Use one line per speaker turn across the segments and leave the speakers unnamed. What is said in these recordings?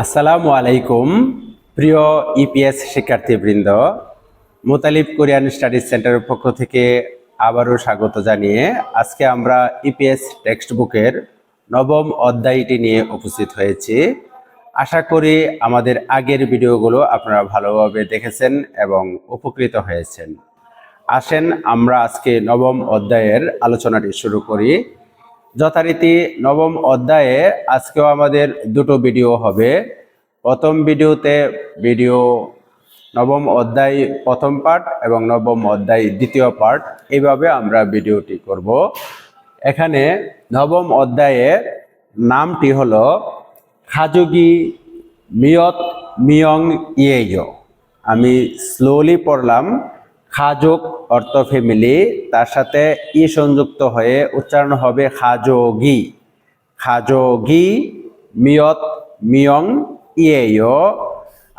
আসসালামু আলাইকুম প্রিয় ইপিএস শিক্ষার্থীবৃন্দ, মুতালিব কোরিয়ান স্টাডিজ সেন্টারের পক্ষ থেকে আবারও স্বাগত জানিয়ে আজকে আমরা ইপিএস টেক্সট বুকের নবম অধ্যায়টি নিয়ে উপস্থিত হয়েছি। আশা করি আমাদের আগের ভিডিওগুলো আপনারা ভালোভাবে দেখেছেন এবং উপকৃত হয়েছেন। আসেন আমরা আজকে নবম অধ্যায়ের আলোচনাটি শুরু করি। যথারীতি নবম অধ্যায়ে আজকেও আমাদের দুটো ভিডিও হবে। প্রথম ভিডিওতে নবম অধ্যায় প্রথম পার্ট এবং নবম অধ্যায় দ্বিতীয় পার্ট, এইভাবে আমরা ভিডিওটি করব। এখানে নবম অধ্যায়ের নামটি হলো খাজুগি মিয়ত মিয়ং ইয়েইয়ো। আমি স্লোলি পড়লাম। খাজক অর্থ ফ্যামিলি, তার সাথে ই সংযুক্ত হয়ে উচ্চারণ হবে খাজোগি। খাজোগি মিয়ত মিয়ং ইয়েইয়ো।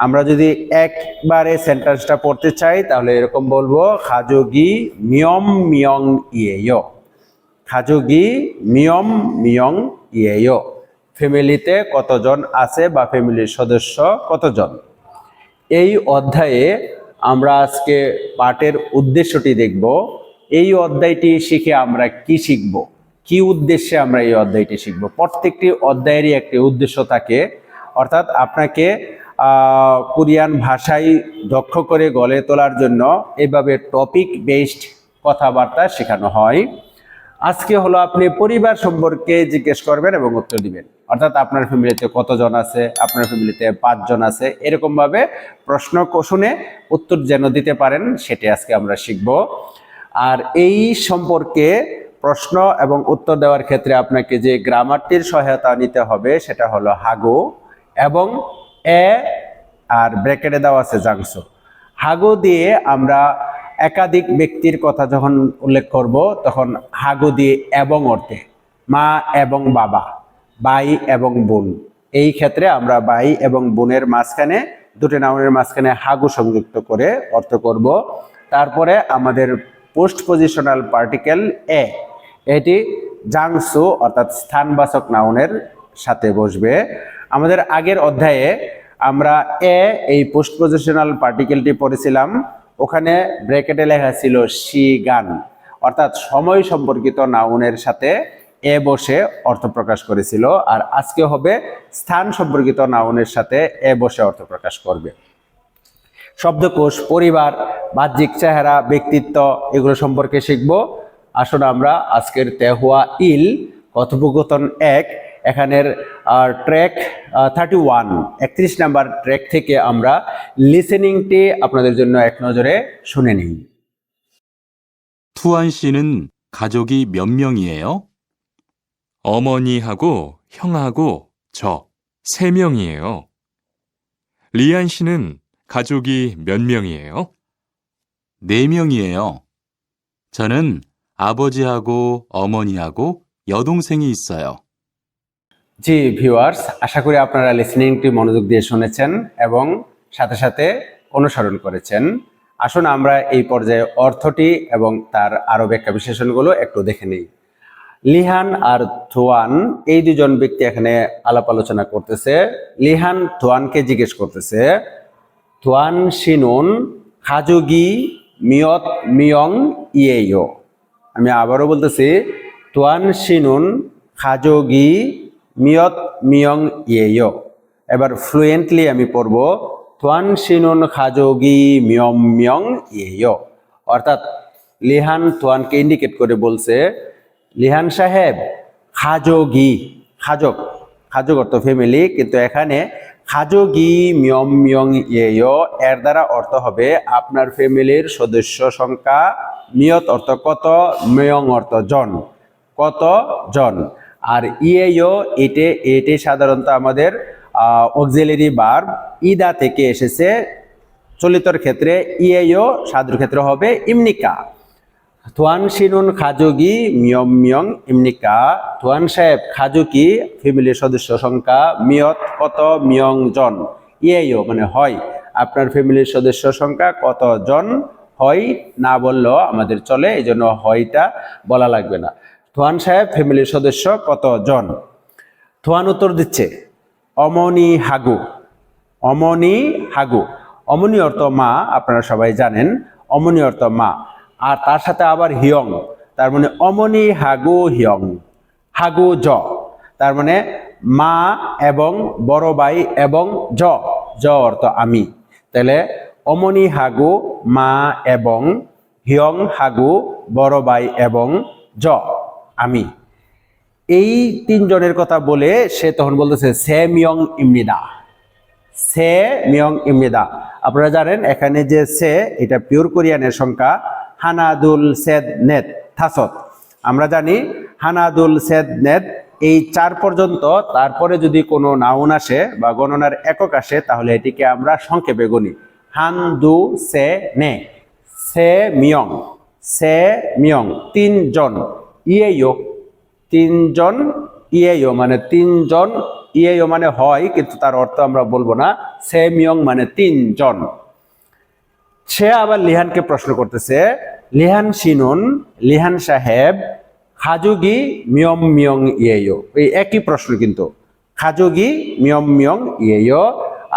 আমরা যদি একবারে সেন্টেন্সটা পড়তে চাই তাহলে এরকম বলবো, খাজোগি মিয়ম মিয়ং ইয়েইয়ো। খাজোগি মিয়ম মিয়ং ইয়েইয়ো। ফ্যামিলিতে কতজন আছে বা ফ্যামিলির সদস্য কতজন। এই অধ্যায়ে আমরা আজকে পাঠের উদ্দেশ্যটি দেখব। এই অধ্যায়টি শিখে আমরা কি শিখব, কি উদ্দেশ্যে আমরা এই অধ্যায়টি শিখব। প্রত্যেকটি অধ্যায়েরই একটি উদ্দেশ্য থাকে, অর্থাৎ আপনাকে কোরিয়ান ভাষায় দক্ষ করে গড়ে তোলার জন্য এইভাবে টপিক বেসড কথাবার্তা শেখানো হয়। আজকে হলো আপনি পরিবার সম্পর্কে জিজ্ঞেস করবেন এবং উত্তর দিবেন, অর্থাৎ আপনার ফ্যামিলিতে কতজন আছে, আপনার ফ্যামিলিতে 5 জন আছে, এরকম ভাবে প্রশ্ন শুনে উত্তর যেন দিতে পারেন সেটি আজকে আমরা শিখব। আর এই সম্পর্কে প্রশ্ন এবং উত্তর দেওয়ার ক্ষেত্রে আপনাকে যে গ্রামারটির সহায়তা নিতে হবে সেটা হলো হাগো এবং এ আর ব্র্যাকেটে দেওয়া আছে জাংসো। হাগো দিয়ে আমরা একাধিক ব্যক্তির কথা যখন উল্লেখ করব তখন হাগু দিয়ে এবং অর্থে, মা এবং বাবা, ভাই এবং বোন, এই ক্ষেত্রে আমরা ভাই এবং বোনের মাঝখানে দুটো নাউনের মাঝখানে হাগু সংযুক্ত করে অর্থ করব। তারপরে আমাদের পোস্ট পজিশনাল পার্টিকেল এ, এটি জাংসু অর্থাৎ স্থানবাচক নাউনের সাথে বসবে। আমাদের আগের অধ্যায়ে আমরা এই পোস্ট পজিশনাল পার্টিকেলটি পড়েছিলাম। ওখানে ব্র্যাকেটে লেখা ছিল শি গান, অর্থাৎ সময় সম্পর্কিত নাউনের সাথে এ বসে অর্থ প্রকাশ করেছিল। আর আজকে হবে স্থান সম্পর্কিত নাউনের সাথে এ বসে অর্থ প্রকাশ করবে। শব্দকোষ, পরিবার, বাহ্যিক চেহারা, ব্যক্তিত্ব, এগুলো সম্পর্কে শিখব। আসুন আমরা আজকের তেহুয়া ইল কথোপকথন 1 এখানের ট্র্যাক 31 নাম্বার ট্র্যাক থেকে আমরা লিসেনিংটি আপনাদের জন্য এক নজরে শুনে নিই।
투안 씨는 가족이 몇 명이에요? 어머니하고 형하고 저 3명이에요. 리안 씨는 가족이 몇 명이에요?
4명이에요. 저는 아버지하고 어머니하고 여동생이 있어요.
জি ভিউয়ার্স, আশা করি আপনারা লিসেনিংটি মনোযোগ দিয়ে শুনেছেন এবং সাথে সাথে অনুসরণ করেছেন। আসুন আমরা এই পর্যায়ে অর্থটি এবং তার আরো ব্যাখ্যা বিশ্লেষণগুলো একটু দেখে নিই। লিহান আর থোয়ান, এই দুজন ব্যক্তি এখানে আলাপ আলোচনা করতেছে। লিহান থোয়ানকে জিজ্ঞেস করতেছে, থোয়ান শিনুন খাজুগি মিয়ত মিয়ং ইয়েইয়ো। আমি আবারও বলতেছি, থোয়ান শিনুন খাজুগি মিয়ত মিয়ং ইয়েইয়ো। এবার ফ্লুয়েন্টলি আমি পড়ব, থোয়ান শিনুন খাজোগি মিয়ম মিয়ং ইয়েইয়ো। অর্থাৎ লিহান থোয়ানকে ইন্ডিকেট করে বলছে, লিহান সাহেব খাজোগি, খাজক, খাজক অর্থ ফ্যামিলি, কিন্তু এখানে খাজোগি মিয়ম মিয়ং ইয়েইয়ো এর দ্বারা অর্থ হবে আপনার ফ্যামিলির সদস্য সংখ্যা। মিয়ত অর্থ কত, মিয়ং অর্থ জন, কত জন। আর ইয়েইয়ো এটি সাধারণত আমাদের অক্সিলারি ভার্ব ইদা থেকে এসেছে। চলিতর ক্ষেত্রে ইয়েইয়ো, সাধুর ক্ষেত্রে হবে ইমনিকা। থোয়ান শিনুন খাজুগি মিয়ম মিয়ং ইমনিকা। থোয়ান সাহেব খাজুকি ফ্যামিলির সদস্য সংখ্যা, মিয়ত কত, মিয়ং জন, ইয়েইয়ো মানে হয় আপনার ফ্যামিলির সদস্য সংখ্যা কত জন হয় না বললেও আমাদের চলে, এই জন্য হয়টা বলা লাগবে না। থোয়ান সাহেব ফ্যামিলির সদস্য কত জন। থোয়ান উত্তর দিচ্ছে, অমনি হাগু, অমনি হাগু। অমনি অর্থ মা, আপনারা সবাই জানেন অমনি অর্থ মা, আর তার সাথে আবার হিয়ং, তার মানে অমনি হাগু হিয়ং, হাগু জ, তার মানে মা এবং বড় ভাই এবং জ, জ অর্থ আমি। তাহলে অমনি হাগু মা এবং হিয়ং হাগু বড় ভাই এবং জ আমি। এই তিনজনের কথা বলে সে তখন বলতেছে সে মিয়ং ইমনিদা, সে মিয়ং ইমনিদা। আপনারা জানেন এখানে যে সে, এটা পিওর কোরিয়ানের সংখ্যা হানাদুল সেদ নেত থাসত। আমরা জানি হানাদুল সেদ নেত এই 4 পর্যন্ত, তারপরে যদি কোনো নাউন আসে বা গণনার একক আসে তাহলে এটিকে আমরা সংক্ষেপে গণি হান দু সে নে, সে মিয়ং, সে মিয়ং, 3 জন, ইয়েও 3 জন, ইয়েও মানে 3 জন, ইয়েও মানে হয় কিন্তু তার অর্থ আমরা বলবো না, সে মিয়ং মানে 3 জন। সে আবার লিহানকে প্রশ্ন করতেছে, লিহান শিনুন, লিহান সাহেব খাজুগি মিয়ম মিয়ং ইয়েও, এই একই প্রশ্ন কিন্তু, খাজুগি মিয়ম মিয়ং ইয়েও,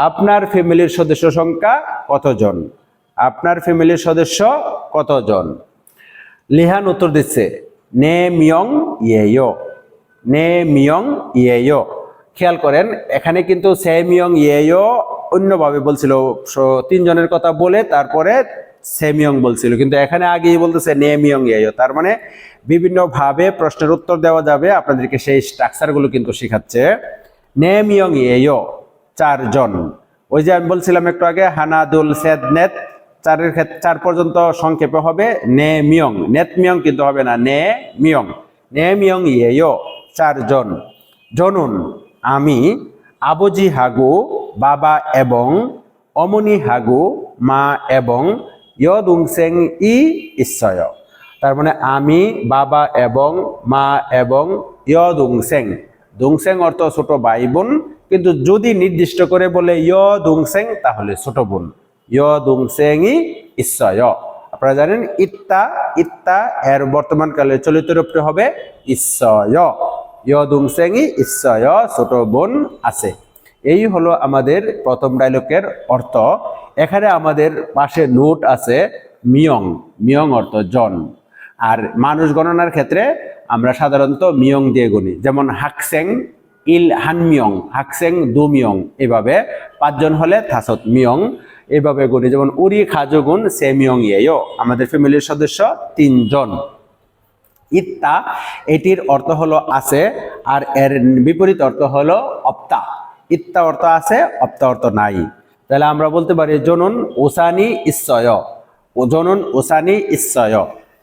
আপনার ফ্যামিলির সদস্য সংখ্যা কতজন, আপনার ফ্যামিলির সদস্য কতজন। লিহান উত্তর দিচ্ছে নে মিয়ং ইয়েও, নে মিয়ং ইয়েও। খেয়াল করেন এখানে কিন্তু সে মিয়ং ইয়েও অন্যভাবে বলছিল, 3 জনের কথা বলে তারপরে সে মিয়ং বলছিল, কিন্তু এখানে আগেই বলতেছে নে মিয়ং ইয়েও, তার মানে বিভিন্নভাবে প্রশ্নের উত্তর দেওয়া যাবে। আপনাদেরকে সেই স্ট্রাকচারগুলো কিন্তু শেখাচ্ছে। নে মিয়ং ইয়েও 4 জন, ওই যে আমি বলছিলাম একটু আগে হানাদুল সেদ নেত, 4-এর ক্ষেত্রে 4 পর্যন্ত সংক্ষেপে হবে নে মিয়ং, নেত মিয়ং কিন্তু হবে না, নে মিয়ং, নে মিয়ং ইয়েও 4 জন। জনুন আমি, আবজি হাগু বাবা এবং অমনি হাগু মা এবং ইয়দুংসেং ই ইশ্বয়, তার মানে আমি, বাবা এবং মা এবং ইয়দুংসেং, দুংসেং অর্থ ছোট ভাই বোন, কিন্তু যদি নির্দিষ্ট করে বলে ইয়দুংসেং তাহলে ছোট বোন, ইয়দুংসেং ই ইশ্বয়। আপনারা জানেন ইত্তা, ইত্তা এর বর্তমানকালে চলিত রূপটি হবে ইশ্বয়, ইয়দুংসেং ই ইশ্বয়, ছোট বোন আছে। এই হলো আমাদের প্রথম ডায়লগের অর্থ। এখানে আমাদের পাশে নোট আছে মিয়ং, মিয়ং অর্থ জন, আর মানুষ গণনার ক্ষেত্রে আমরা সাধারণত মিয়ং দিয়ে গুনি, যেমন হাকসেং ইল হান মিয়ং, হাকসেং দু মিয়ং, এভাবে 5 জন হলে থাসত মিয়ং, এভাবে গুনি। যেমন উরি খাজুগুন সে মিয়ং ইয়েও, আমাদের ফ্যামিলির সদস্য 3 জন। ইত্তা এটির অর্থ হলো আছে, আর এর বিপরীত অর্থ হলো অপ্তা। ইত্তা অর্থ আছে, অপ্তা অর্থ নাই। তাহলে আমরা বলতে পারি জনুন ওসানি ইশ্বয়, ও জনুন ওসানি ইশ্বয়,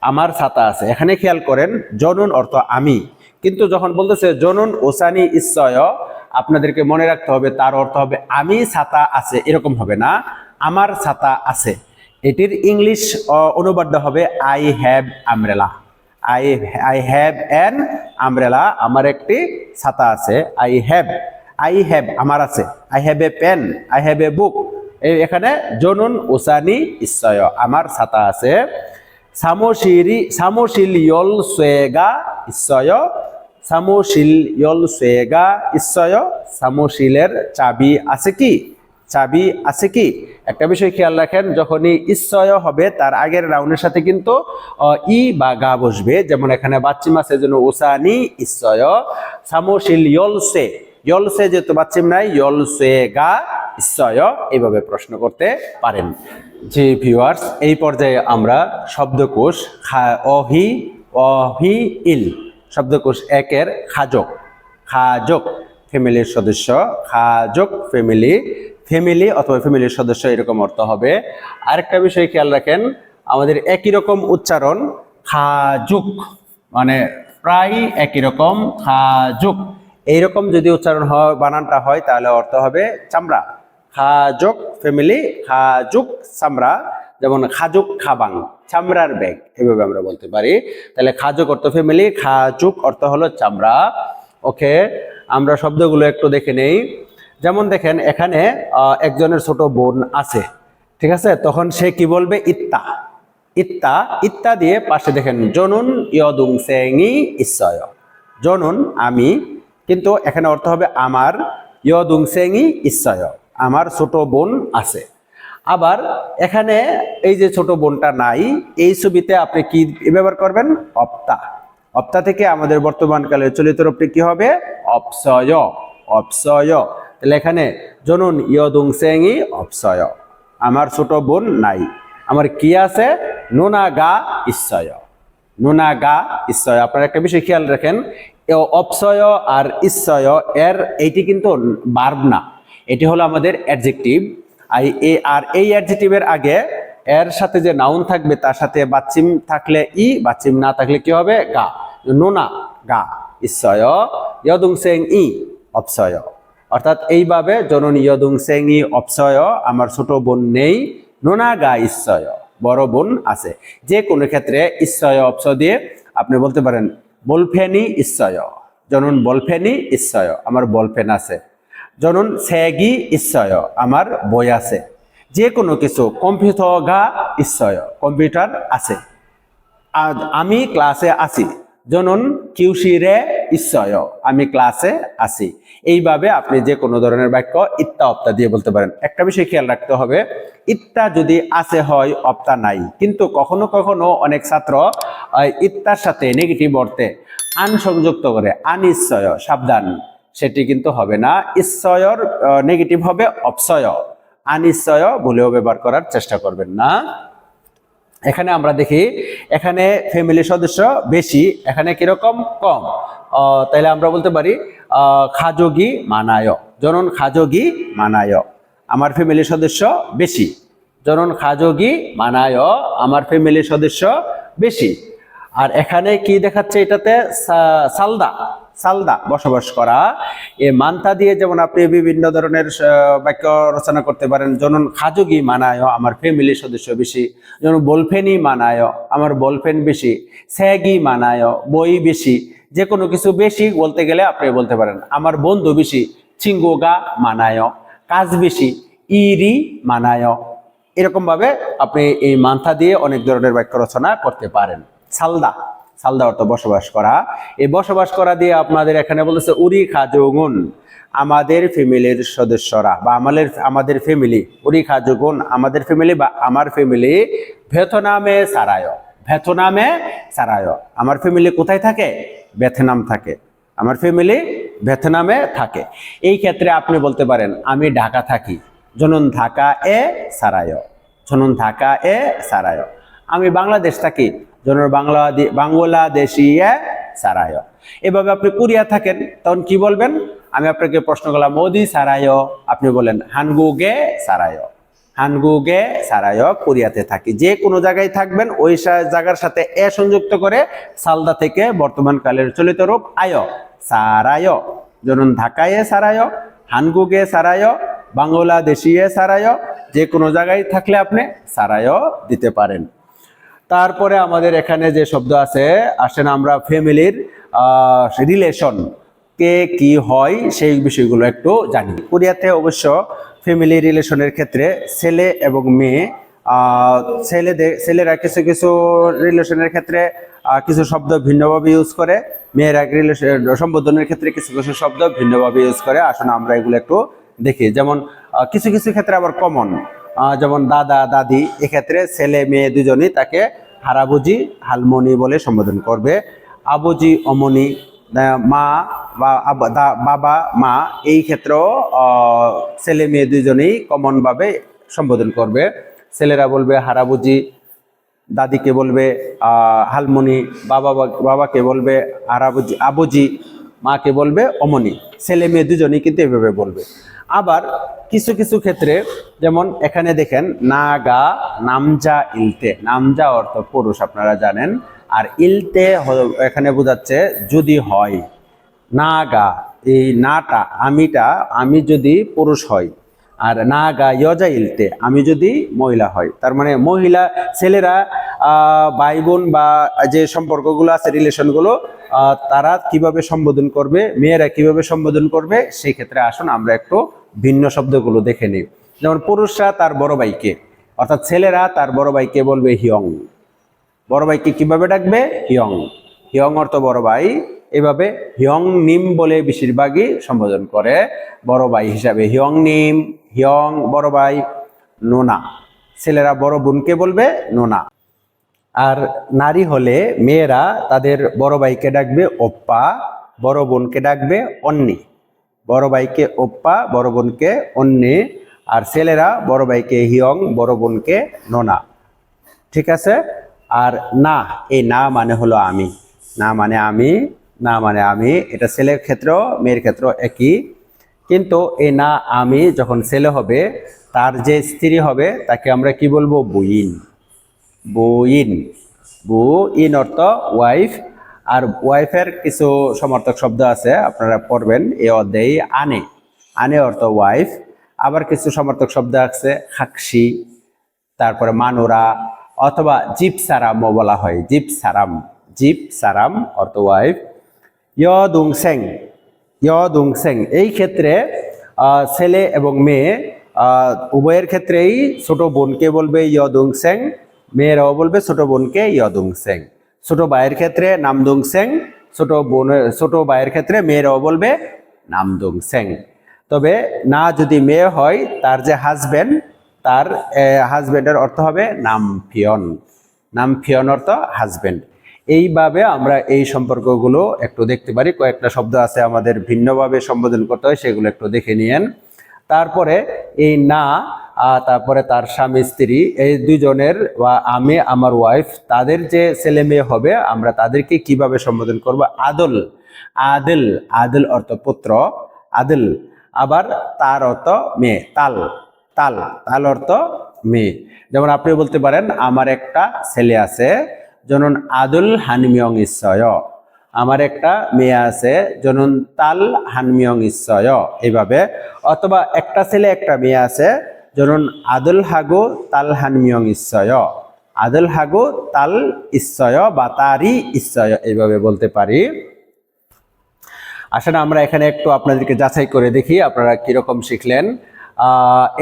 আমার ছাতা আছে। এখানে খেয়াল করেন জনুন অর্থ আমি, কিন্তু যখন বলতেছে জনুন ওসানি ইশ্বয়, আপনাদেরকে মনে রাখতে হবে তার অর্থ হবে আমি ছাতা আছে, এরকম হবে না, আমার ছাতা আছে। এটির ইংলিশ অনুবাদ হবে I have umbrella, I have an umbrella, আমার একটি ছাতা আছে। আই হ্যাভ, আই হ্যাভ আমার আছে, I have a pen, I have a book. এখানে জনুন ওসানি ইশ্বয়, আমার ছাতা আছে। সামোশিরি সামোশিল ইয়ল সোয়েগা ইশ্বয়, সামোশিল ইয়ল সোয়েগা ইশ্বয়, সামোশিলের চাবি আছে কি, চাবি আছে কি। একটা বিষয় খেয়াল রাখেন, যখনই ইশ্বয় হবে তার আগের রাউন্ডের সাথে কিন্তু ই বা গা বসবে, যেমন এখানে বাচ্চিম আছে জন্য ওসানি ইশ্বয়, সামোশিল ইয়লসে, ইয়লসে যেহেতু বাচ্চিম নাই, ইয়লসে গা ইশ্বয়, এইভাবে প্রশ্ন করতে পারেন। জি ভিউয়ার্স, এই পর্যায়ে আমরা শব্দকোষ অহি অহি ইল, শব্দকোষ 1-এর খাজক, খাজক ফ্যামিলির সদস্য, খাজক ফ্যামিলি, ফ্যামিলি অথবা ফ্যামিলির সদস্য এরকম অর্থ হবে। আরেকটা বিষয় খেয়াল রাখেন, আমাদের একই রকম উচ্চারণ, খাজুক মানে প্রায় একই রকম, খাজুক এইরকম যদি উচ্চারণ হয়, বানানটা হয়, তাহলে অর্থ হবে চামড়া। খাজুক ফ্যামিলি, খাজুক চামড়া, যেমন খাজুক খাবাং চামড়ার ব্যাগ, এভাবে আমরা বলতে পারি। তাহলে খাজুক অর্থ ফ্যামিলি, খাজুক অর্থ হলো চামড়া। ওকে, আমরা শব্দগুলো একটু দেখে নেই। যেমন দেখেন এখানে একজনের ছোট বোন আছে, ঠিক আছে, তখন সে কি বলবে ইত্তা, ইত্তা, ইত্তা দিয়ে পাশে দেখেন জনুন ইয়দুংসেং ই ইশ্বয়, জনুন আমি, কিন্তু এখানে অর্থ হবে আমার, ইয়দুংসেংই ইচ্ছয়, আমার ছোট বোন আছে। আবার এখানে এই যে ছোট বোনটা নাই, এই ছবিতে আপনি কি ব্যবহার করবেন? অপ্তা। অপ্তা থেকে আমাদের বর্তমানকালের চলিত রূপটি কি হবে? অপসয়। অপসয়। তাহলে এখানে জনুন ইয়দুংসেংই অপসয়, আমার ছোট বোন নাই। আমার কি আছে? নোনাগা ইচ্ছয়। নোনাগা ইচ্ছয়। আপনারা একটা বিষয় খেয়াল রাখেন, অপসয় আর ইচ্ছয় এর এইটি কিন্তু ভার্ব না, এটি হলো আমাদের অ্যাডজেক্টিভ। আর এই অ্যাডজেক্টিভের আগে এর সাথে যে নাউন থাকবে তার সাথে বাচ্চিম থাকলে ই, বাচ্চিম না থাকলে কি হবে? গা। নোনা গা ইচ্ছয় ইয়দুংসেং ই অপসয়। অর্থাৎ এইভাবে জননী ইয়দুংসেং ই অপসয়, আমার ছোট বোন নেই। নোনা গা ইচ্ছয়, বড় বোন আছে। যে কোনো ক্ষেত্রে ইচ্ছয় অপসয় দিয়ে আপনি বলতে পারেন বলফেনি ইচ্ছয়, জনন বলফেনি ইচ্ছয়, আমার বলফেন আছে। জনন সেগি ইচ্ছয়, আমার বই আছে। যে কোনো কিছু কম্পিউটার গা ইচ্ছয়, কম্পিউটার আছে। আমি ক্লাসে আছি, জনন কিউশিরে ইচ্ছয়, আমি ক্লাসে আছি। এইভাবে আপনি যে কোনো ধরনের বাক্য ইত্তা অপ্তা দিয়ে বলতে পারেন। একটা বিষয় খেয়াল রাখতে হবে, ইত্তা যদি আছে হয়, অপ্তা নাই। কিন্তু কখনো কখনো অনেক ছাত্র ইত্তার সাথে নেগেটিভ অর্থে আন সংযুক্ত করে, আনিশ্চয়, সাবধান, সেটি কিন্তু হবে না। ইচ্ছয়র নেগেটিভ হবে অপসয়, আনিশ্চয় ভুলেও ব্যবহার করার চেষ্টা করবেন না। এখানে আমরা দেখি এখানে ফ্যামিলি সদস্য বেশি, এখানে কিরকম? কম। তাইলে আমরা বলতে পারি খাজোগি মানায়, জনন খাজোগি মানায়, আমার ফ্যামিলি সদস্য বেশি। জনন খাজোগি মানায়, আমার ফ্যামিলি সদস্য বেশি। আর এখানে কি দেখাচ্ছে? এটাতে সালদা, সালদা বসবাস করা। এই মান্তা দিয়ে যেমন আপনি বিভিন্ন ধরনের বাক্য রচনা করতে পারেন। জনন খাজুগি মানায়, আমার ফ্যামিলি সদস্য বেশি। যেমন বলফেনি মানায়, আমার বলফেন বেশি। স্যাগি মানায়, বই বেশি। যে কোনো কিছু বেশি বলতে গেলে আপনি বলতে পারেন আমার বন্ধু বেশি, চিঙ্গোগা মানায়, কাজ বেশি, ইরি মানায়। এরকম ভাবে আপনি এই মান্থা দিয়ে অনেক ধরনের বাক্য রচনা করতে পারেন। সালদা, সালদা অর্থ বসবাস করা। এই বসবাস করা দিয়ে আপনাদের এখানে বলেছে উরি খাজুগুন, আমাদের ফ্যামিলির সদস্যরা বা আমাদের ফ্যামিলি, উরি খাজুগুন আমাদের ফ্যামিলি বা আমার ফ্যামিলি ভিয়েতনামে সারায়, ভিয়েতনামে সারায়। আমার ফ্যামিলি কোথায় থাকে? ভিয়েতনাম থাকে, আমার ফ্যামিলি ভিয়েতনামে থাকে। এই ক্ষেত্রে আপনি বলতে পারেন আমি ঢাকা থাকি, জনন ঢাকা এ সারায়, জনন ঢাকা এ সারায়। আমি বাংলাদেশ থাকি, জনন বাংলাদেশি এ সারায়। এভাবে আপনি কোরিয়া থাকেন, তখন কি বলবেন? আমি আপনাকে প্রশ্ন করলাম মোদি সারায়, আপনি বলেন হানগুগে সারায়, হানগুগে সারায়, কোরিয়াতে থাকি। যে কোনো জায়গায় থাকবেন ওই জায়গার সাথে এ সংযুক্ত করে সালদা থেকে বর্তমান কালের চলিত রূপ আয় সারায়, জনন ঢাকায় সারায়, হানগুগে সারায়, বাংলাদেশি এ সারায়। যে কোনো জায়গায় থাকলে আপনি সারায় দিতে পারেন। তারপরে আমাদের এখানে যে শব্দ আছে, আসেন আমরা ফ্যামিলির রিলেশন কে কি হয় সেই বিষয়গুলো একটু জানি। কোরিয়াতে অবশ্য ফ্যামিলি রিলেশনের ক্ষেত্রে ছেলে এবং মেয়ে, ছেলেরা কিছু কিছু রিলেশনের ক্ষেত্রে কিছু শব্দ ভিন্নভাবে ইউজ করে, মেয়েরা রিলেশন সম্বোধনের ক্ষেত্রে কিছু কিছু শব্দ ভিন্নভাবে ইউজ করে। আসুন আমরা এগুলো একটু দেখি। যেমন কিছু কিছু ক্ষেত্রে আবার কমন, যেমন দাদা দাদি, এক্ষেত্রে ছেলে মেয়ে দুজনই তাকে হারাবুজি হালমনি বলে সম্বোধন করবে। আবুজি অমনি, মা বা বাবা মা, এই ক্ষেত্রেও ছেলে মেয়ে দুজনেই কমন ভাবে সম্বোধন করবে। ছেলেরা বলবে হারাবুজি, দাদিকে বলবে হালমনি, বাবাকে বলবে হারাবুজি আবুজি, মাকে বলবে অমনি। ছেলে মেয়ে দুজনেই কিন্তু এভাবে বলবে। আবার কিছু কিছু ক্ষেত্রে যেমন এখানে দেখেন নাগা নামজা ইলতে, নামজা অর্থ পুরুষ আপনারা জানেন, আর ইলতে এখানে বোঝাচ্ছে যদি হয়। নাগা, এই নাটা আমিটা, আমি যদি পুরুষ হই, আর নাগা ইয়জা ইলতে, আমি যদি মহিলা হয়। তার মানে মহিলা ছেলেরা ভাই বোন বা যে সম্পর্কগুলো আছে রিলেশনগুলো তারা কিভাবে সম্বোধন করবে, মেয়েরা কিভাবে সম্বোধন করবে, সেই ক্ষেত্রে আসুন আমরা একটু ভিন্ন শব্দগুলো দেখে নিই। যেমন পুরুষরা তার বড় ভাইকে, অর্থাৎ ছেলেরা তার বড় ভাইকে বলবে হিয়ং, বড় ভাইকে কিভাবে ডাকবে? হিয়ং। হিয়ং অর্থ বড় ভাই, এভাবে হিয়ং নিম বলে বেশিরভাগই সম্বোধন করে বড় ভাই হিসাবে। হিয়ং নিম, হিয়ং বড় ভাই, নোনা ছেলেরা বড় বোনকে বলবে নোনা। আর নারী হলে মেয়েরা তাদের বড় ভাইকে ডাকবে ওপ্পা, বড় বোনকে ডাকবে অন্নি। বড় ভাইকে ওপ্পা, বড় বোনকে অন্নি। আর ছেলেরা বড় ভাইকে হিয়ং, বড় বোনকে নোনা। ঠিক আছে। আর না, এই না মানে হলো আমি। না মানে আমি, না মানে আমি, এটা ছেলের ক্ষেত্রেও মেয়ের ক্ষেত্রেও একই। কিন্তু এই না আমি যখন ছেলে হবে, তার যে স্ত্রী হবে তাকে আমরা কি বলবো? বুইন। বুইন, বুইন অর্থ ওয়াইফ। আর ওয়াইফের কিছু সমার্থক শব্দ আছে, আপনারা পড়বেন এই অধ্যায়ে। আনে, আনে অর্থ ওয়াইফ। আবার কিছু সমার্থক শব্দ আছে, খাকসি, তারপরে মানুরা, অথবা জিপ সারামও বলা হয়। জিপ সারাম, জিপ সারাম অর্থ ওয়াইফ। ইয়দুংসেং, ইয়দুংসেং এই ক্ষেত্রে ছেলে এবং মেয়ে উভয়ের ক্ষেত্রেই ছোট বোনকে বলবে ইয়দুংসেং, মেয়েরাও বলবে ছোট বোনকে ইয়দুংসেং। ছোট ভাইয়ের ক্ষেত্রে নামদুংসেং, ছোট ভাইয়ের ক্ষেত্রে মেয়েরাও বলবে নামদুংসেং। তবে না যদি মেয়ে হয়, তার যে হাজবেন্ড, তার হাজবেন্ডের অর্থ হবে নামফিয়ন। নামফিয়ন অর্থ হাজবেন্ড। এইভাবে আমরা এই সম্পর্কগুলো একটু দেখতে পারি। কয়েকটা শব্দ আছে আমাদের ভিন্নভাবে সম্বোধন করতে হয়, সেগুলো একটু দেখে নিয়েন। তারপরে এই না, তারপরে তার স্বামী স্ত্রী, এই দুজনের বা আমি আমার ওয়াইফ, তাদের যে ছেলে মেয়ে হবে, আমরা তাদেরকে কিভাবে সম্বোধন করব? আদল, আদিল, আদিল অর্থ পুত্র, আদিল। আবার তার অর্থ মেয়ে, তাল, তাল, তাল অর্থ মেয়ে। যেমন আপনি বলতে পারেন আমার একটা ছেলে আছে, যেমন আদুল হানমিয়ং ইশ্বয়। আমার একটা মেয়ে আছে, যেমন তাল হানমিয়ং ইশ্বয়, এইভাবে। অথবা একটা ছেলে একটা মেয়ে আছে, যেমন আদুল হাগু তাল হানমিয়ং ইশ্বয়, আদুল হাগু তাল ইশ্বয় বা তারই ইশ্বয়, এইভাবে বলতে পারি। আসলে আমরা এখানে একটু আপনাদেরকে যাচাই করে দেখি আপনারা কিরকম শিখলেন।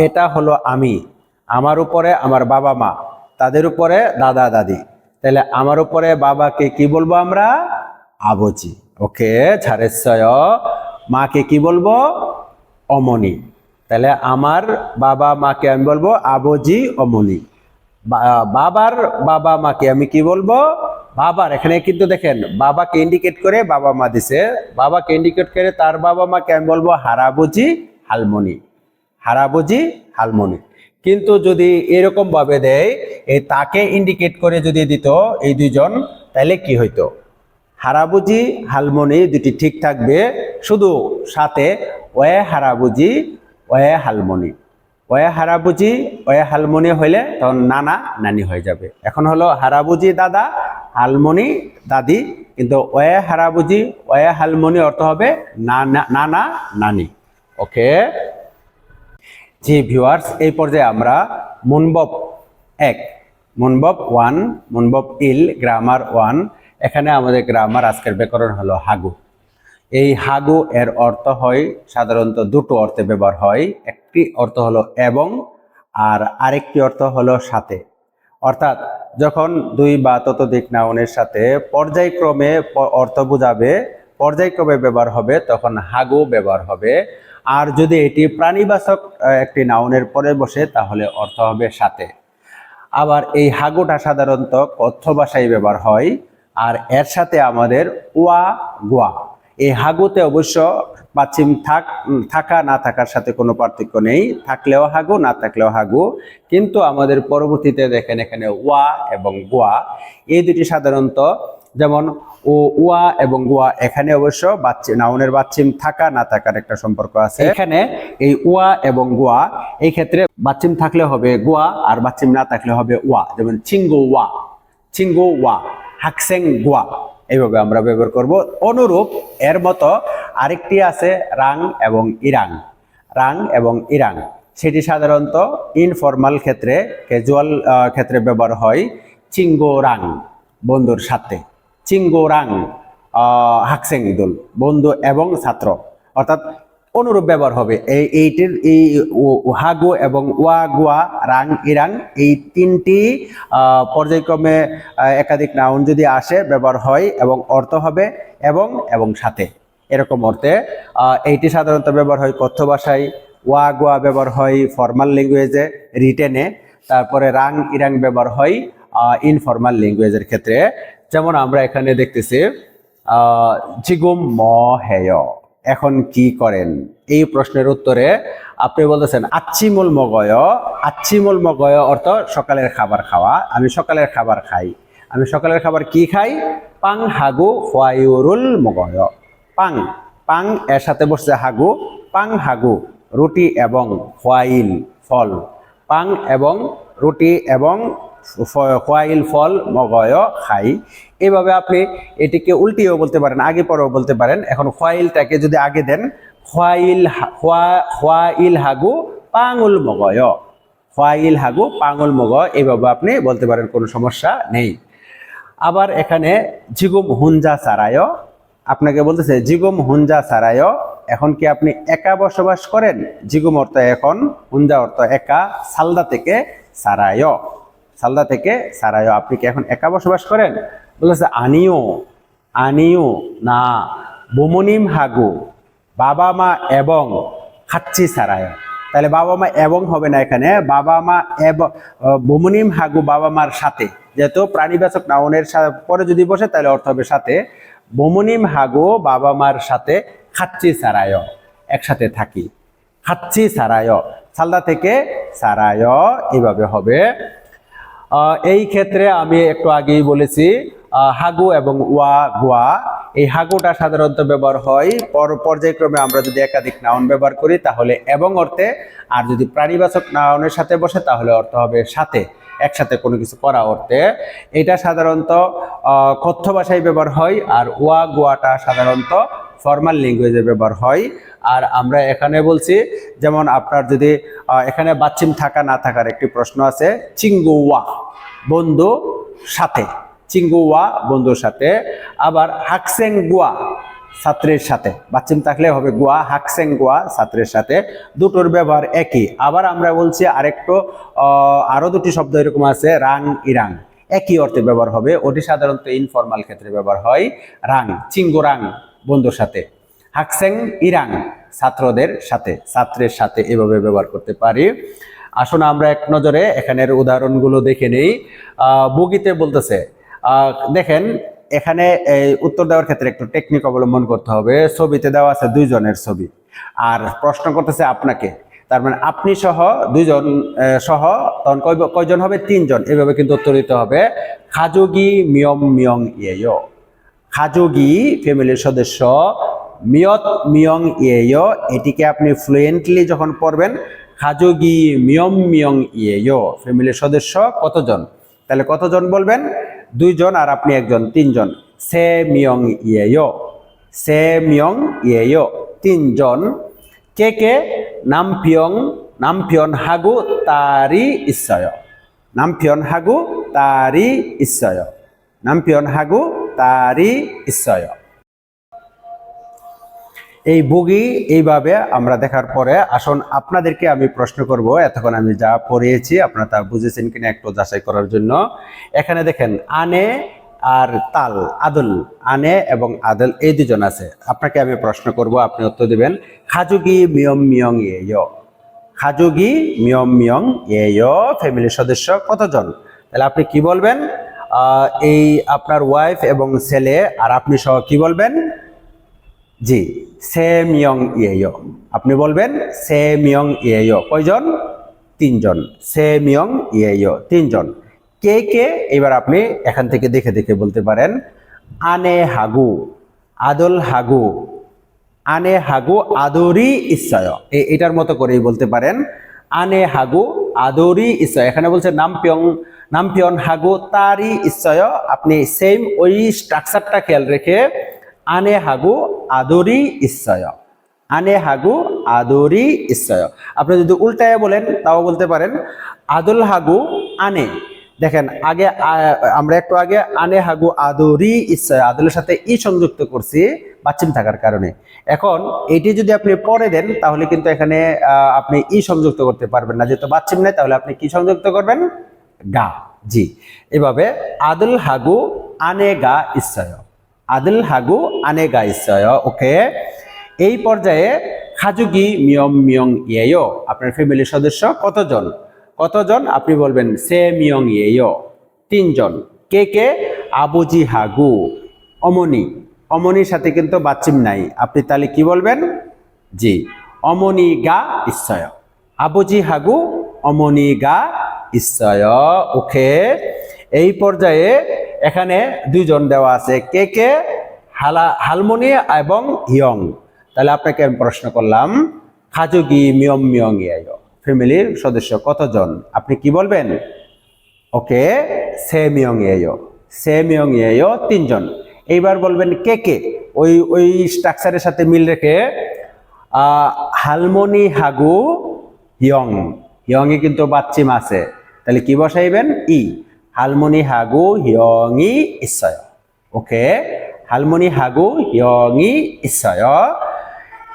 এটা হলো আমি, আমার উপরে আমার বাবা মা, তাদের উপরে দাদা দাদি। তাহলে আমার উপরে বাবাকে কি বলবো আমরা? আবজি। ওকে, ঝাড়েশ্বয়। মাকে কি বলবো? অমনি। তাহলে আমার বাবা মাকে আমি বলবো আবজি অমনি। বাবার বাবা মাকে আমি কি বলবো? বাবার, এখানে কিন্তু দেখেন বাবাকে ইন্ডিকেট করে বাবা মা দিছে, বাবাকে ইন্ডিকেট করে তার বাবা মাকে আমি বলবো হারাবুজি হালমনি, হারাবুজি হালমনি। কিন্তু যদি এরকম ভাবে দেয়, এই তাকে ইন্ডিকেট করে যদি দিত এই দুইজন, তাহলে কি হইতো? হারাবুজি হালমনি দুটি ঠিক থাকবে, শুধু সাথে ওয়ে হারাবুজি ওয়ে হালমনি। ওয়ে হারাবুজি ওয়ে হালমনি হইলে তখন নানা নানি হয়ে যাবে। এখন হলো হারাবুজি দাদা, হালমনি দাদি, কিন্তু ওয়ে হারাবুজি ওয়ে হালমনি অর্থ হবে নানা নানি। ওকে জি ভিউয়ার্স, এই পর্যায়ে আমরা মুনবব 1, মুনবব 1, মুনবব ইল গ্রামার 1। এখানে আমাদের গ্রামার আজকের ব্যাকরণ হলো হাগু। এই হাগু এর অর্থ হয় সাধারণত দুটো অর্থে ব্যবহার হয়। একটি অর্থ হলো এবং, আর আরেকটি অর্থ হলো সাথে। অর্থাৎ যখন দুই বা ততোধিক নাউনের সাথে পর্যায়ক্রমে অর্থ বোঝাবে, পর্যায়ক্রমে ব্যবহার হবে, তখন হাগু ব্যবহার হবে। আর যদি এটি প্রাণীবাচক একটি নাউনের পরে বসে, তাহলে অর্থ হবে সাথে। আবার এই হাগুটা সাধারণত কথ্য ভাষায় ব্যবহার হয়। আর এর সাথে আমাদের ওয়া গোয়া, এই হাগুতে অবশ্য পাচ্ছিম থাকা না থাকার সাথে কোনো পার্থক্য নেই, থাকলেও হাগু না থাকলেও হাগু। কিন্তু আমাদের পরবর্তীতে দেখেন এখানে ওয়া এবং গোয়া, এই দুটি সাধারণত, যেমন ওয়া এবং গোয়া, এখানে অবশ্য নাউনের বাচ্চিম থাকা না থাকার একটা সম্পর্ক আছে। এখানে এই ওয়া এবং গোয়া, এই ক্ষেত্রে বাচ্চিম থাকলে হবে গোয়া, আর বাচ্চিম না থাকলে হবে ওয়া। যেমন চিঙ্গো ওয়া, চিঙ্গো ওয়া, হাকসেং গোয়া, এইভাবে আমরা ব্যবহার করব। অনুরূপ এর মতো আরেকটি আছে রাং এবং ইরাং, রাং এবং ইরাং। সেটি সাধারণত ইনফরমাল ক্ষেত্রে, ক্যাজুয়াল ক্ষেত্রে ব্যবহার হয়। চিঙ্গো রাং বন্ধুর সাথে, চিঙ্গো রাং হাকসেং দুল বন্ধু এবং ছাত্র। অর্থাৎ অনুরূপ ব্যবহার হবে। এইটির এই হাগু এবং ওয়া গুয়া রাং ইরাং এই তিনটি পর্যায়ক্রমে একাধিক নাউন যদি আসে ব্যবহার হয় এবং অর্থ হবে এবং সাথে, এরকম অর্থে। এইটি সাধারণত ব্যবহার হয় কথ্য ভাষায়, ওয়া গুয়া ব্যবহার হয় ফর্মাল ল্যাঙ্গুয়েজে রিটেনে, তারপরে রাং ইরাং ব্যবহার হয় ইনফর্মাল ল্যাঙ্গুয়েজের ক্ষেত্রে। যেমন আমরা এখানে দেখতেছি জিগুম ম হেয়, এখন কি করেন, এই প্রশ্নের উত্তরে আপনি বলতেছেন আচ্ছিমুল মগয় অর্থ সকালের খাবার খাওয়া, আমি সকালের খাবার খাই। আমি সকালের খাবার কি খাই? পাং হাগু হোয়াইউরুল মগয়। পাং পাং এর সাথে বসছে হাগু, পাং হাগু রুটি এবং হোয়াইল ফল, পাং এবং রুটি এবং হোয়াইল ফল মগয় খাই। এইভাবে আপনি এটিকে উল্টিয়েও বলতে পারেন, আগে পরেও বলতে পারেন। এখন হোয়াইলটাকে যদি আগে দেন, হোয়াইল হাগু পাঙুল মগয়, হোয়াইল হাগু পাঙুল মগয়, এইভাবে আপনি বলতে পারেন, কোনো সমস্যা নেই। আবার এখানে জিগুম হুঞ্জা সারায়, আপনাকে বলতেছে জিগুম হুঞ্জা সারায়, এখন কি আপনি একা বসবাস করেন? জিগুম অর্থ এখন, হুঞ্জা অর্থ একা, সালদা থেকে সারায়, সালদা থেকে সারায়, আপনি কি এখন একা বসবাস করেন? বলতেছে আনিও না, বুমনিম হাগু বাবা মা এবং খাচ্ছি সারায়। তাহলে বাবা মা এবং হবে না এখানে, বাবা মা এবং বুমনিম হাগু বাবা মার সাথে, যেহেতু প্রাণীবাচক নাউনের পরে যদি বসে তাহলে অর্থ হবে সাথে। বুমনিম হাগু বাবা মার সাথে খাচ্ছি সারায়, একসাথে থাকি, খাচ্ছি সারায়, সালদা থেকে সারায়, এইভাবে হবে। এই ক্ষেত্রে আমি একটু আগেই বলেছি হাগু এবং ওয়া গুয়া, এই হাগুটা সাধারণত ব্যবহার হয় পর্যায়ক্রমে। আমরা যদি একাধিক নাউন ব্যবহার করি তাহলে এবং অর্থে, আর যদি প্রাণীবাচক নাউনের সাথে বসে তাহলে অর্থ হবে সাথে, একসাথে কোনো কিছু করা অর্থে। এটা সাধারণত কথ্য ভাষায় ব্যবহার হয়, আর ওয়া গুয়াটা সাধারণত ফর্মাল ল্যাঙ্গুয়েজে ব্যবহার হয়। আর আমরা এখানে বলছি, যেমন আপনার যদি এখানে বাচ্চিম থাকা না থাকার একটি প্রশ্ন আছে, চিঙ্গুয়া বন্ধু সাথে, চিঙ্গুয়া বন্ধুর সাথে। আবার হাকসেং গুয়া ছাত্রের সাথে, বাচ্চিম থাকলে হবে গুয়া, হাকসেং গুয়া ছাত্রের সাথে, দুটোর ব্যবহার একই। আবার আমরা বলছি আরেকটু আরো দুটি শব্দ এরকম আছে, রাং ইরাং, একই অর্থে ব্যবহার হবে, ওটি সাধারণত ইনফর্মাল ক্ষেত্রে ব্যবহার হয়। রাং চিঙ্গুরাং বন্ধুর সাথে, হাকসেং ইরাং ছাত্রদের সাথে, ছাত্রের সাথে, এভাবে ব্যবহার করতে পারি। আসুন আমরা এক নজরে এখানের উদাহরণগুলো দেখে নেই। বগিতে বলতেছে, দেখেন এখানে উত্তর দেওয়ার ক্ষেত্রে একটু টেকনিক অবলম্বন করতে হবে। ছবিতে দেওয়া আছে দুইজনের ছবি, আর প্রশ্ন করতেছে আপনাকে, তার মানে আপনি সহ দুইজন সহ, তখন কয়জন হবে? তিনজন, এভাবে কিন্তু উত্তর দিতে হবে। খাজুগি মিয়ম মিয়ং ইয়েয়, খাজুগি ফ্যামিলির সদস্য, মিয়ত মিয়ং ইয়েয়, এটিকে আপনি ফ্লুয়েন্টলি যখন পড়বেন, খাজুগি মিয়ম মিয়ং ইয়েয়, ফ্যামিলির সদস্য কতজন? তাহলে কতজন বলবেন? দুইজন আর আপনি একজন, তিনজন। সে মিয়ং ইয়েয়, সে মিয়ং ইয়েয়, তিনজন। কে কে? নামপিয়ন হাগু তারি ইচ্ছয়, নামপিয়ন হাগু তারি ইচ্ছয়, নামপিয়ন হাগু তারি ইচ্ছয়। এই বগি এইভাবে আমরা দেখার পরে আসুন আপনাদেরকে আমি প্রশ্ন করব, এতক্ষণ আমি যা পড়িয়েছি আপনারা তা বুঝেছেন কিনা একটু যাচাই করার জন্য। এখানে দেখেন আনে আর তাল, আদল, আনে এবং আদল এই দুজন আছে। আপনাকে আমি প্রশ্ন করব, আপনি উত্তর দিবেন। খাজুগি মিয়ম মিয়ং ইয়েয়, খাজুগি মিয়ম মিয়ং ইয়েয়, ফ্যামিলির সদস্য কতজন? তাহলে আপনি কি বলবেন? এই আপনার ওয়াইফ এবং ছেলে আর আপনি সহ কি বলবেন? জি, সে মিয়ং ইয়েয়, আপনি বলবেন সে মিয়ং ইয়েয়, কয়জন? তিনজন, সে মিয়ং ইয়েয়, তিনজন। কে কে? এবার আপনি এখান থেকে দেখে দেখে বলতে পারেন। আনে হাগু, আদল হাগু, আনে হাগু আদরি ইচ্ছয়, এটার মতো করেই বলতে পারেন। আনে হাগু আদরি ইচ্ছয়, এখানে বলছে নামপিয়ন হাগু তারি ইচ্ছয়, আপনি সেম ওই স্ট্রাকচারটা খেয়াল রেখে আনে হাগু আদরি ইচ্ছয়, আনে হাগু আদরি ইচ্ছয়। আপনি যদি উল্টায় বলেন তাও বলতে পারেন আদল হাগু আনে। দেখেন আগে আমরা একটু আগে আনে হাগু আদরি ইচ্ছয়, আদলের সাথে ই সংযুক্ত করছি, বাচ্চিম থাকার কারণে। এখন এটি যদি আপনি পরে দেন তাহলে কিন্তু এখানে আপনি ই সংযুক্ত করতে পারবেন না, যেহেতু বাচ্চিম নেই তাহলে আপনি কি সংযুক্ত করবেন? গা। জি, এভাবে আদুল হাগু আনে গা ইচ্ছয়, আদুল হাগু আনে গা ইচ্ছয়। ওকে, এই পর্যায়ে খাজুগি মিয়ম মিয়ং ইয়েয়, আপনার ফ্যামিলির সদস্য কতজন? কতজন আপনি বলবেন সে মিয়ং ইয়েয়, 3 জন। কে কে? আবুজি হাগু অমনি, অমনির সাথে কিন্তু বাচ্চিম নাই, আপনি তাহলে কি বলবেন? জি, অমনি গা ইচ্ছয়, আবুজি হাগু অমনি গা ইচ্ছয়। ওকে, এই পর্যায়ে এখানে 2 জন দেওয়া আছে, কে কে? হালমনি এবং হিয়ং। তাহলে আপনাকে আমি প্রশ্ন করলাম খাজুগি মিয়ম মিয়ং ইয়েয়, ফ্যামিলির সদস্য কতজন? আপনি কি বলবেন? ওকে, সে মিয়ং ইয়েয়, সে মিয়ং ইয়েয় 3 জন। এইবার বলবেন কে কে? ওই স্ট্রাকচারের সাথে মিল রেখে হালমনি হাগু হিয়ং, হিয়ং এ কিন্তু বাচ্চিম আছে, তাহলে কি বসাইবেন? ই, হালমনি হাগু হিয়ং ই ইচ্ছয়। ওকে, হালমনি হাগু হিয়ং ই ইচ্ছয়।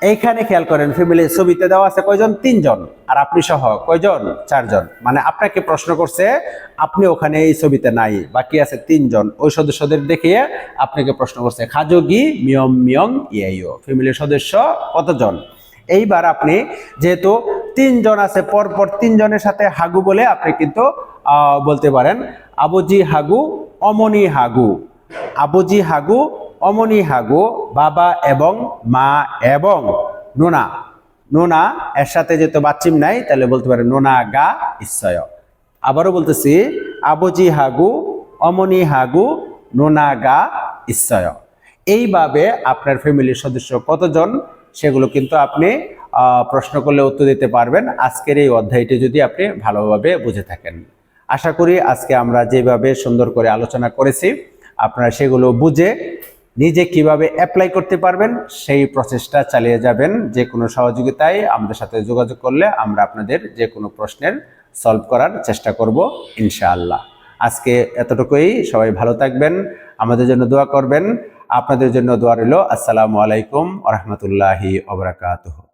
এইখানে খেয়াল করেন ফ্যামিলির ছবিতে দেওয়া আছে কয়জন? 3 জন, আর আপনি সহ কয়জন? 4 জন। মানে আপনাকে প্রশ্ন করছে, আপনি ওখানে এই ছবিতে নাই, বাকি আছে 3 জন। ওই সদস্যদের দেখিয়ে আপনাকে প্রশ্ন করছে খাজুগি মিয়ম মিয়ং ইয়েয়, ফ্যামিলির সদস্য কতজন? এইবার আপনি যেহেতু 3 জন আছে, পরপর 3 জনের সাথে হাগু বলে আপনি কিন্তু বলতে পারেন আবুজি হাগু অমনি হাগু, আবুজি হাগু অমনি হাগু, বাবা এবং মা এবং নোনা, নোনা এর সাথে যেহেতু বাচ্চিম নাই তাহলে বলতে পারেন নোনা গা ইচ্ছয়। আবারও বলতেছি আবুজি হাগু অমনি হাগু নোনা গা ইচ্ছয়। এইভাবে আপনার ফ্যামিলির সদস্য কতজন সেগুলো কিন্তু আপনি প্রশ্ন করলে উত্তর দিতে পারবেন আজকের এই অধ্যায়টি যদি আপনি ভালোভাবে বুঝে থাকেন। আশা করি আজকে আমরা যেভাবে সুন্দর করে আলোচনা করেছি আপনারা সেগুলো বুঝে নিজে কিভাবে অ্যাপ্লাই করতে পারবেন সেই প্রচেষ্টা চালিয়ে যাবেন। যে কোনো সহযোগিতায় আমাদের সাথে যোগাযোগ করলে আমরা আপনাদের যে কোনো প্রশ্নের সলভ করার চেষ্টা করব ইনশাআল্লাহ। আজকে এতটুকুই, সবাই ভালো থাকবেন, আমাদের জন্য দোয়া করবেন। আপনাদের জন্য দোয়া রইল। আসসালামু আলাইকুম ওয়া রাহমাতুল্লাহি ওয়া বারাকাতুহু।